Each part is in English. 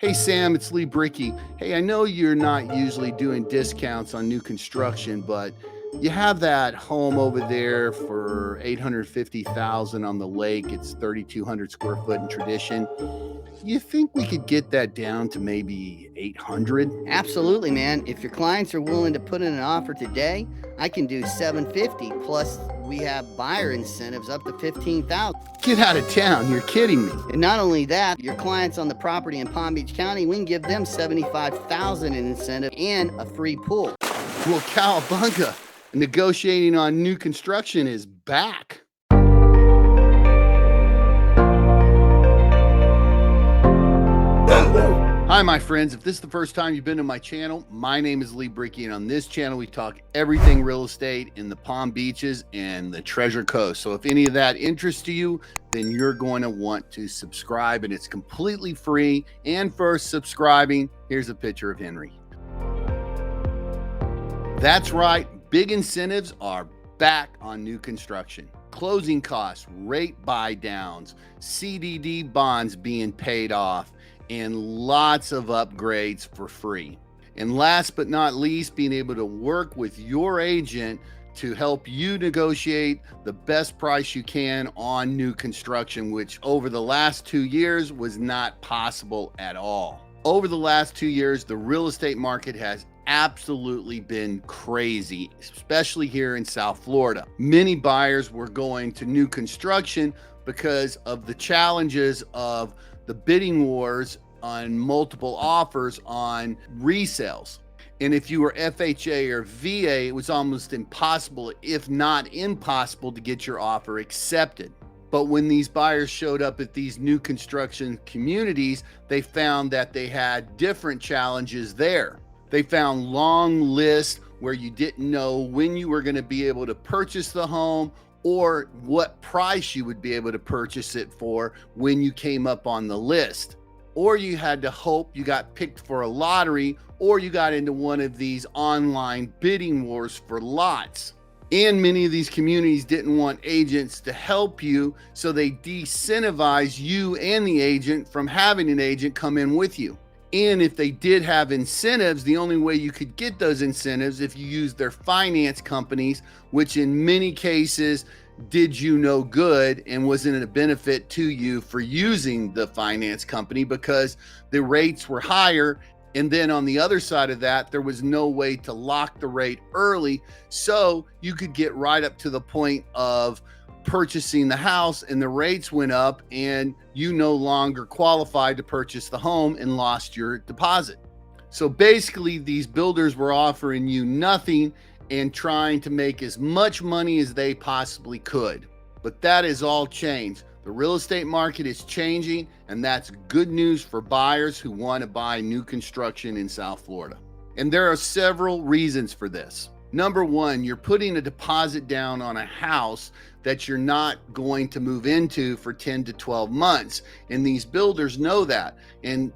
Hey Sam, it's Lee Bricky. Hey, I know you're not usually doing discounts on new construction, but you have that home over there for 850,000 on the lake. It's 3,200 square foot in tradition. You think we could get that down to maybe 800? Absolutely, man. If your clients are willing to put in an offer today, I can do 750 plus we have buyer incentives up to 15,000. Get out of town. You're kidding me. And not only that, your clients on the property in Palm Beach County, we can give them 75,000 in incentive and a free pool. Well, cowabunga. Negotiating on new construction is back. Hi, my friends. If this is the first time you've been to my channel, my name is Lee Bricky, and on this channel, we talk everything real estate in the Palm Beaches and the Treasure Coast. So if any of that interests you, then you're going to want to subscribe, and it's completely free. And for subscribing, here's a picture of Henry. That's right. Big incentives are back on new construction. Closing costs, rate buy downs, CDD bonds being paid off, and lots of upgrades for free. And last but not least, being able to work with your agent to help you negotiate the best price you can on new construction, which over the last 2 years was not possible at all. Over the last 2 years, the real estate market has absolutely been crazy, especially here in South Florida. Many buyers were going to new construction because of the challenges of the bidding wars on multiple offers on resales. And if you were FHA or VA, it was almost impossible, if not impossible, to get your offer accepted. But when these buyers showed up at these new construction communities, they found that they had different challenges there. They found long lists where you didn't know when you were going to be able to purchase the home or what price you would be able to purchase it for when you came up on the list. Or you had to hope you got picked for a lottery, or you got into one of these online bidding wars for lots. And many of these communities didn't want agents to help you, so they de-incentivize you and the agent from having an agent come in with you. And if they did have incentives, the only way you could get those incentives if you use their finance companies, which in many cases did you no good and wasn't a benefit to you for using the finance company because the rates were higher. And then on the other side of that, there was no way to lock the rate early, so you could get right up to the point of purchasing the house and the rates went up and you no longer qualified to purchase the home and lost your deposit. So basically these builders were offering you nothing and trying to make as much money as they possibly could. But that has all changed. The real estate market is changing, and that's good news for buyers who want to buy new construction in South Florida. And there are several reasons for this. Number one, you're putting a deposit down on a house that you're not going to move into for 10 to 12 months. And these builders know that. And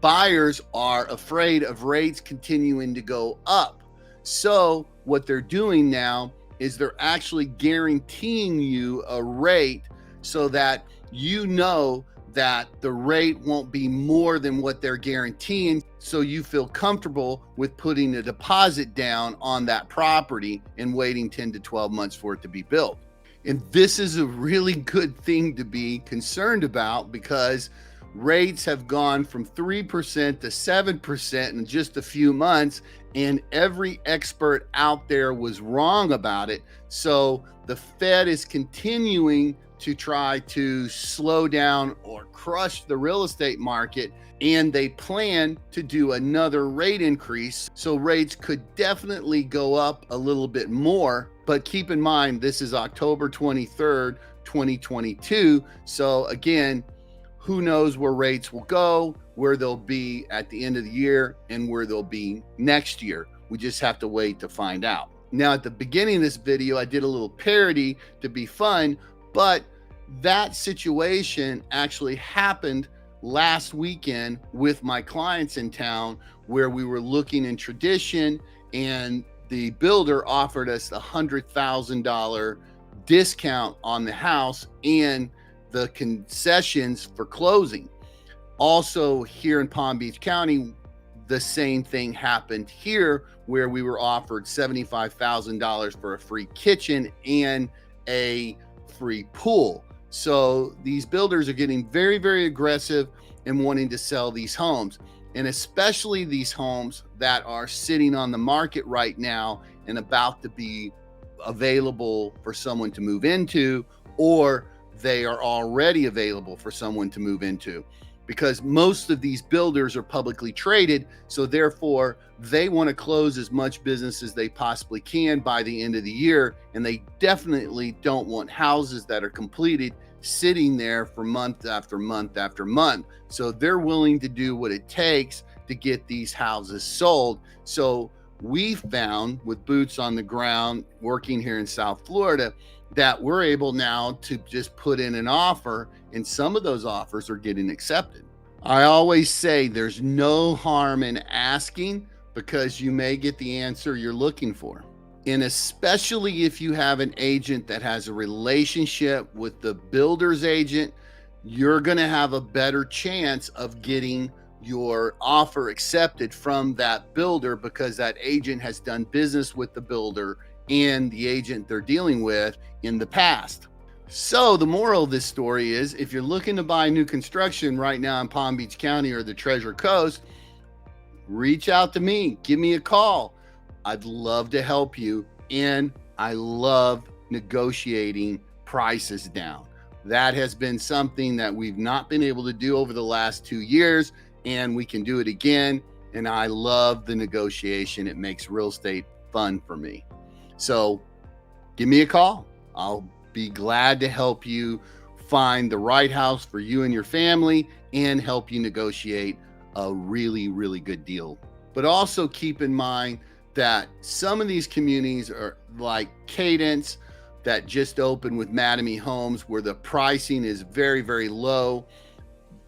buyers are afraid of rates continuing to go up. So what they're doing now is they're actually guaranteeing you a rate so that you know that the rate won't be more than what they're guaranteeing, so you feel comfortable with putting a deposit down on that property and waiting 10 to 12 months for it to be built. And this is a really good thing to be concerned about because rates have gone from 3% to 7% in just a few months, and every expert out there was wrong about it. So the Fed is continuing to try to slow down or crush the real estate market, and they plan to do another rate increase. So rates could definitely go up a little bit more, but keep in mind, this is October 23rd, 2022. So again, who knows where rates will go, where they'll be at the end of the year, and where they'll be next year. We just have to wait to find out. Now, at the beginning of this video, I did a little parody to be fun, but that situation actually happened last weekend with my clients in town, where we were looking in tradition and the builder offered us a $100,000 discount on the house and the concessions for closing. Also here in Palm Beach County, the same thing happened here, where we were offered $75,000 for a free kitchen and a free pool. So these builders are getting very, very aggressive and wanting to sell these homes, and especially these homes that are sitting on the market right now and about to be available for someone to move into, or they are already available for someone to move into, because most of these builders are publicly traded. So therefore they want to close as much business as they possibly can by the end of the year. And they definitely don't want houses that are completed sitting there for month after month after month. So they're willing to do what it takes to get these houses sold. So we found, with boots on the ground working here in South Florida, that we're able now to just put in an offer, and some of those offers are getting accepted. I always say there's no harm in asking, because you may get the answer you're looking for. And especially if you have an agent that has a relationship with the builder's agent, you're going to have a better chance of getting your offer accepted from that builder, because that agent has done business with the builder and the agent they're dealing with in the past. So the moral of this story is, if you're looking to buy new construction right now in Palm Beach County or the Treasure Coast, reach out to me, give me a call. I'd love to help you. And I love negotiating prices down. That has been something that we've not been able to do over the last 2 years, and we can do it again. And I love the negotiation. It makes real estate fun for me. So give me a call. I'll be glad to help you find the right house for you and your family, and help you negotiate a really, really good deal. But also keep in mind that some of these communities are like Cadence, that just opened with Mattamy Homes, where the pricing is very, very low.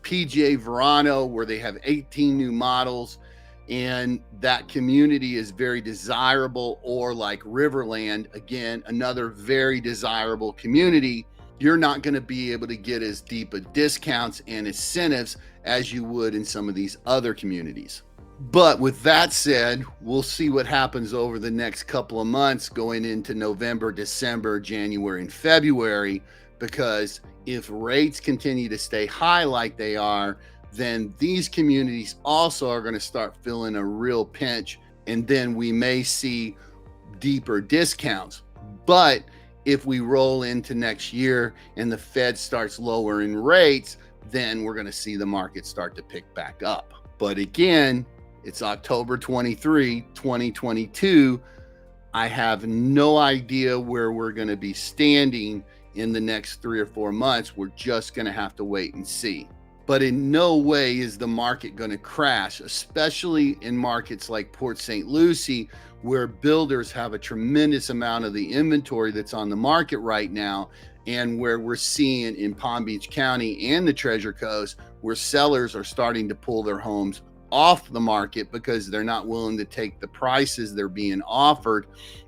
PGA Verano, where they have 18 new models, and that community is very desirable. Or like Riverland, again, another very desirable community. You're not going to be able to get as deep a discounts and incentives as you would in some of these other communities. But with that said, we'll see what happens over the next couple of months going into November, December, January, and February, because if rates continue to stay high like they are, then these communities also are going to start feeling a real pinch, and then we may see deeper discounts. But if we roll into next year and the Fed starts lowering rates, then we're going to see the market start to pick back up. But again, it's October 23, 2022. I have no idea where we're going to be standing in the next 3 or 4 months. We're just going to have to wait and see. But in no way is the market going to crash, especially in markets like Port St. Lucie, where builders have a tremendous amount of the inventory that's on the market right now, and where we're seeing in Palm Beach County and the Treasure Coast, where sellers are starting to pull their homes off the market because they're not willing to take the prices they're being offered,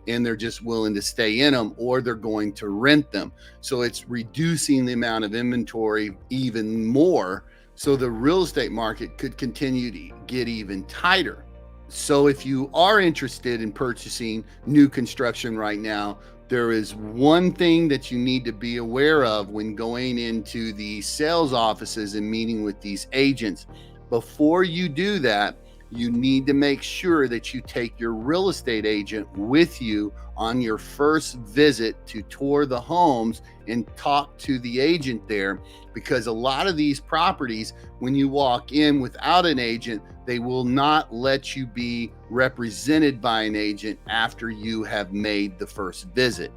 and they're just willing to stay in them, or they're going to rent them. So it's reducing the amount of inventory even more. So the real estate market could continue to get even tighter. So if you are interested in purchasing new construction right now, there is one thing that you need to be aware of when going into the sales offices and meeting with these agents. Before you do that, you need to make sure that you take your real estate agent with you on your first visit to tour the homes and talk to the agent there, because a lot of these properties, when you walk in without an agent, they will not let you be represented by an agent after you have made the first visit.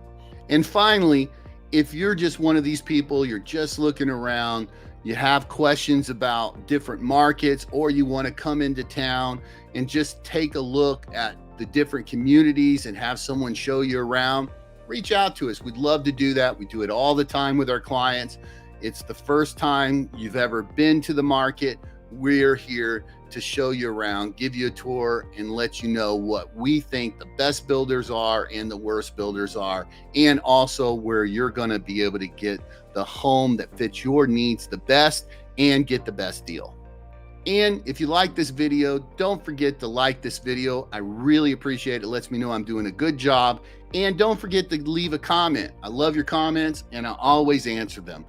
And finally, if you're just one of these people, you're just looking around, you have questions about different markets, or you want to come into town and just take a look at the different communities and have someone show you around, reach out to us. We'd love to do that. We do it all the time with our clients. It's the first time you've ever been to the market. We're here to show you around, give you a tour, and let you know what we think the best builders are and the worst builders are, and also where you're going to be able to get the home that fits your needs the best and get the best deal. And if you like this video, don't forget to like this video. I really appreciate it. It lets me know I'm doing a good job. And don't forget to leave a comment. I love your comments and I always answer them.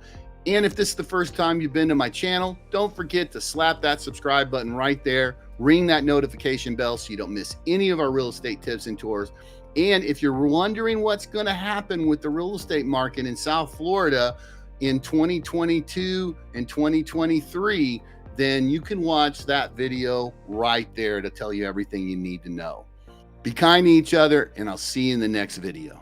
And if this is the first time you've been to my channel, don't forget to slap that subscribe button right there. Ring that notification bell so you don't miss any of our real estate tips and tours. And if you're wondering what's going to happen with the real estate market in South Florida in 2022 and 2023, then you can watch that video right there to tell you everything you need to know. Be kind to each other, and I'll see you in the next video.